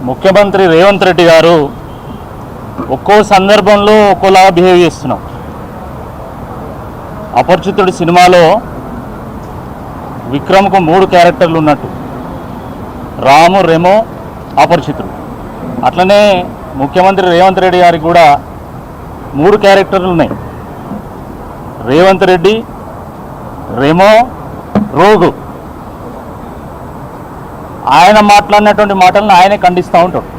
ముఖ్యమంత్రి రేవంత్ రెడ్డి గారు ఒక్కో సందర్భంలో ఒక్కోలా బిహేవ్ చేస్తున్నాం. అపరిచితుడి సినిమాలో విక్రమ్కు 3 క్యారెక్టర్లు ఉన్నట్టు, రాము, రెమో, అపరిచితుడు. అట్లనే ముఖ్యమంత్రి రేవంత్ రెడ్డి గారికి కూడా 3 క్యారెక్టర్లు ఉన్నాయి. రేవంత్ రెడ్డి, రెమో, రోగు. ఆయన మాట్లాడినటువంటి మాటలను ఆయనే ఖండిస్తూ ఉంటాడు.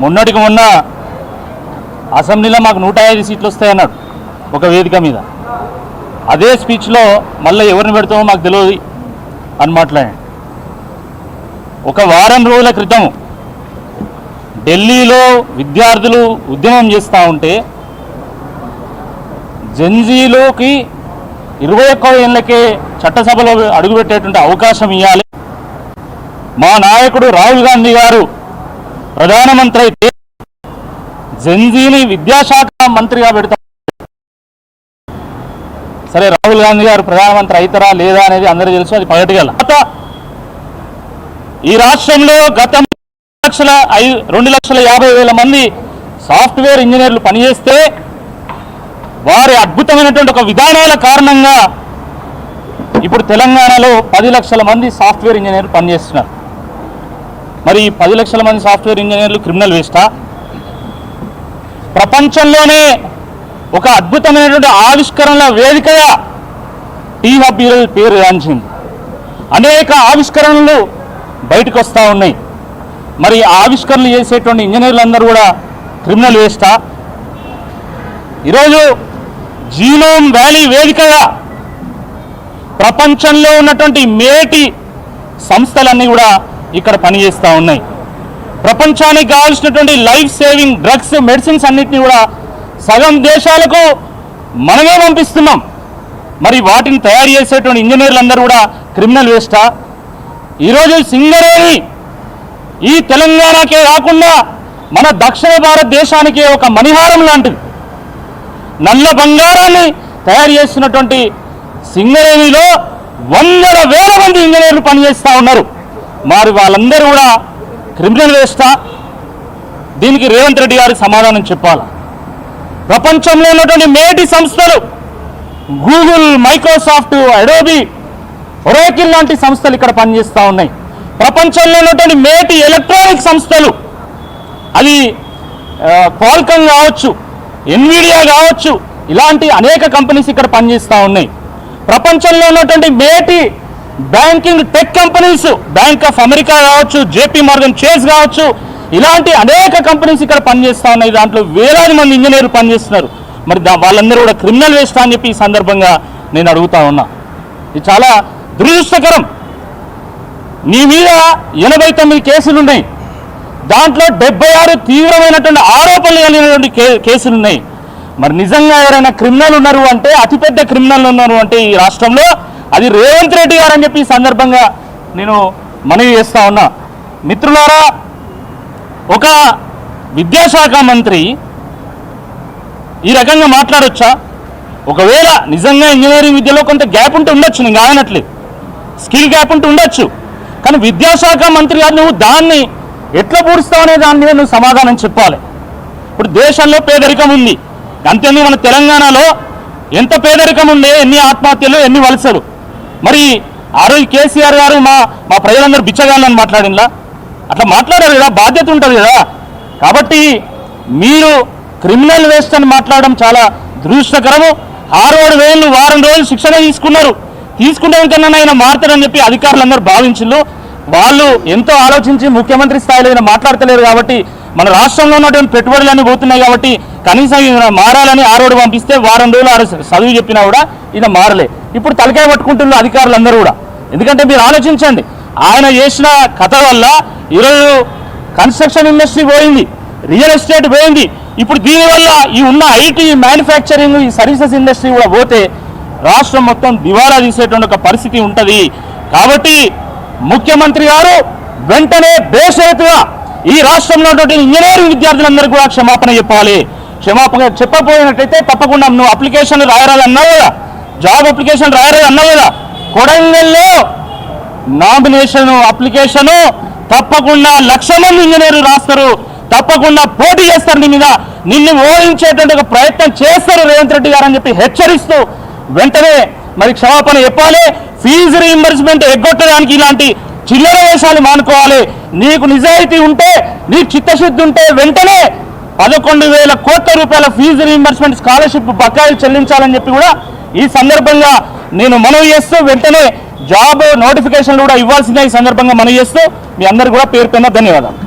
మొన్నటికి మొన్న అసెంబ్లీలో మాకు 105 సీట్లు వస్తాయన్నాడు ఒక వేదిక మీద. అదే స్పీచ్లో మళ్ళీ ఎవరిని పెడతామో మాకు తెలియదు అని మాట్లాడాడు. ఒక వారం రోజుల క్రితం ఢిల్లీలో విద్యార్థులు ఉద్యమం చేస్తూ ఉంటే జెన్జీలోకి 21 ఏళ్ళకే చట్టసభలో అడుగుపెట్టేటువంటి అవకాశం ఇవ్వాలి, మా నాయకుడు రాహుల్ గాంధీ గారు ప్రధానమంత్రి అయితే జెన్జీని విద్యాశాఖ మంత్రిగా పెడతారు. సరే, రాహుల్ గాంధీ గారు ప్రధానమంత్రి అవుతారా లేదా అనేది అందరూ తెలుసు, అది పగటిగల. ఈ రాష్ట్రంలో గతం 2,50,000 మంది సాఫ్ట్వేర్ ఇంజనీర్లు పనిచేస్తే వారి అద్భుతమైనటువంటి ఒక విధానాల కారణంగా ఇప్పుడు తెలంగాణలో 10 లక్షల మంది సాఫ్ట్వేర్ ఇంజనీర్లు పనిచేస్తున్నారు. మరి 10 లక్షల మంది సాఫ్ట్వేర్ ఇంజనీర్లు క్రిమినల్ వేస్టా? ప్రపంచంలోనే ఒక అద్భుతమైనటువంటి ఆవిష్కరణల వేదికగా టీ హబ్ పేరు గాంచింది. అనేక ఆవిష్కరణలు బయటకు వస్తూ ఉన్నాయి. మరి ఆవిష్కరణలు చేసేటువంటి ఇంజనీర్లందరూ కూడా క్రిమినల్ వేస్టా? ఈరోజు జీనోమ్ వ్యాలీ వేదికగా ప్రపంచంలో ఉన్నటువంటి మేటి సంస్థలన్నీ కూడా ఇక్కడ పనిచేస్తూ ఉన్నాయి. ప్రపంచానికి కావాల్సినటువంటి లైఫ్ సేవింగ్ డ్రగ్స్, మెడిసిన్స్ అన్నిటినీ కూడా సగం దేశాలకు మనమే పంపిస్తున్నాం. మరి వాటిని తయారు చేసేటువంటి ఇంజనీర్లందరూ కూడా క్రిమినల్ వేస్టా? ఈరోజు సింగరేణి ఈ తెలంగాణకే కాకుండా మన దక్షిణ భారతదేశానికే ఒక మణిహారం లాంటిది. నల్ల బంగారాన్ని తయారు చేస్తున్నటువంటి సింగరేణిలో వందల వేల మంది ఇంజనీర్లు పనిచేస్తూ ఉన్నారు. మరి వాళ్ళందరూ కూడా క్రిమినల్ వేస్టా? దీనికి రేవంత్ రెడ్డి గారికి సమాధానం చెప్పాలి. ప్రపంచంలో ఉన్నటువంటి మేటి సంస్థలు గూగుల్, మైక్రోసాఫ్ట్, అడోబీ, ఒరాకిల్ లాంటి సంస్థలు ఇక్కడ పనిచేస్తూ ఉన్నాయి. ప్రపంచంలో ఉన్నటువంటి మేటి ఎలక్ట్రానిక్ సంస్థలు, అది క్వాల్కమ్ కావచ్చు, ఎన్విడియా కావచ్చు, ఇలాంటి అనేక కంపెనీస్ ఇక్కడ పనిచేస్తూ ఉన్నాయి. ప్రపంచంలో ఉన్నటువంటి మేటి banking tech companies, bank of America కావచ్చు, జేపీ మార్గన్ చేస్ కావచ్చు, ఇలాంటి అనేక కంపెనీస్ ఇక్కడ పనిచేస్తూ ఉన్నాయి. దాంట్లో వేలాది మంది ఇంజనీర్లు పనిచేస్తున్నారు. మరి వాళ్ళందరూ కూడా క్రిమినల్ వేస్ట్ అని చెప్పి ఈ సందర్భంగా నేను అడుగుతా ఉన్నా. ఇది చాలా దురదృష్టకరం. నీ మీద 89 కేసులు ఉన్నాయి, దాంట్లో 76 తీవ్రమైనటువంటి ఆరోపణలు కలిగినటువంటి కేసులు ఉన్నాయి. మరి నిజంగా ఎవరైనా క్రిమినల్ ఉన్నారు అంటే, అతిపెద్ద క్రిమినల్ ఉన్నారు అంటే ఈ రాష్ట్రంలో అది రేవంత్ రెడ్డి గారు అని చెప్పి ఈ సందర్భంగా నేను మనవి చేస్తా ఉన్నా. మిత్రులారా, ఒక విద్యాశాఖ మంత్రి ఈ రకంగా మాట్లాడొచ్చా? ఒకవేళ నిజంగా ఇంజనీరింగ్ విద్యలో కొంత గ్యాప్ ఉంటే ఉండొచ్చు, నేను కాదనట్లేదు, స్కిల్ గ్యాప్ ఉంటే ఉండొచ్చు. కానీ విద్యాశాఖ మంత్రి గారు నువ్వు దాన్ని ఎట్లా పూడుస్తావు అనే దాని మీద నువ్వు సమాధానం చెప్పాలి. ఇప్పుడు దేశంలో పేదరికం ఉంది, అంతేందుకు మన తెలంగాణలో ఎంత పేదరికం ఉండే, ఎన్ని ఆత్మహత్యలు, ఎన్ని వలసలు. మరి ఆ రోజు కేసీఆర్ గారు మా ప్రజలందరూ బిచ్చగాళ్ళని మాట్లాడినలా? అట్లా మాట్లాడారు కదా, బాధ్యత ఉంటుంది కదా. కాబట్టి మీరు క్రిమినల్ వేస్ట్ అని మాట్లాడడం చాలా దురదృష్టకరము. 6 వేలు వారం రోజులు శిక్షణ తీసుకుంటే కన్నా ఆయన మారుతారని చెప్పి అధికారులందరూ భావించారు. వాళ్ళు ఎంతో ఆలోచించి ముఖ్యమంత్రి స్థాయిలో ఈయన మాట్లాడతలేరు కాబట్టి, మన రాష్ట్రంలో ఉన్నటువంటి పెట్టుబడులన్నీ పోతున్నాయి కాబట్టి కనీసం ఈయన మారాలని 6 పంపిస్తే వారం రోజులు చదువు చెప్పినా కూడా ఈయన మారలే. ఇప్పుడు తలకాయ పట్టుకుంటున్నారు అధికారులందరూ కూడా. ఎందుకంటే మీరు ఆలోచించండి, ఆయన చేసిన కథ వల్ల ఈరోజు కన్స్ట్రక్షన్ ఇండస్ట్రీ పోయింది, రియల్ ఎస్టేట్ పోయింది. ఇప్పుడు దీనివల్ల ఈ ఉన్న ఐటీ, మ్యానుఫ్యాక్చరింగ్, ఈ సర్వీసెస్ ఇండస్ట్రీ కూడా పోతే రాష్ట్రం మొత్తం దివాలా తీసేటువంటి ఒక పరిస్థితి ఉంటుంది. కాబట్టి ముఖ్యమంత్రి గారు వెంటనే బేషరతుగా ఈ రాష్ట్రంలో ఉన్నటువంటి ఇంజనీరింగ్ విద్యార్థులందరికీ కూడా క్షమాపణ చెప్పాలి. క్షమాపణ చెప్పకపోయినట్టయితే తప్పకుండా నువ్వు అప్లికేషన్ రాయరాదు అన్నావు కదా, జాబ్ అప్లికేషన్ రాయరాదు అన్నావు కదా, కొడంగల్లో నామినేషన్ అప్లికేషను తప్పకుండా 1,00,000 మంది ఇంజనీర్లు రాస్తారు, తప్పకుండా పోటీ చేస్తారు నీ మీద, నిన్ను ఓడించేటువంటి ఒక ప్రయత్నం చేస్తారు రేవంత్ రెడ్డి గారు అని చెప్పి హెచ్చరిస్తూ వెంటనే మరి క్షమాపణ చెప్పాలి. ఫీజు రీయింబర్స్మెంట్ ఎగ్గొట్టడానికి ఇలాంటి చిల్లర వేషాలు మానుకోవాలి. నీకు నిజాయితీ ఉంటే, నీకు చిత్తశుద్ధి ఉంటే వెంటనే 11,000 కోట్ల రూపాయల ఫీజు రీయింబర్స్మెంట్ స్కాలర్షిప్ బకాయిలు చెల్లించాలని చెప్పి కూడా ఈ సందర్భంగా నేను మనవి చేస్తూ, వెంటనే జాబ్ నోటిఫికేషన్లు కూడా ఇవ్వాల్సిందే ఈ సందర్భంగా మనవి చేస్తూ మీ అందరికీ కూడా పేరు పైన ధన్యవాదాలు.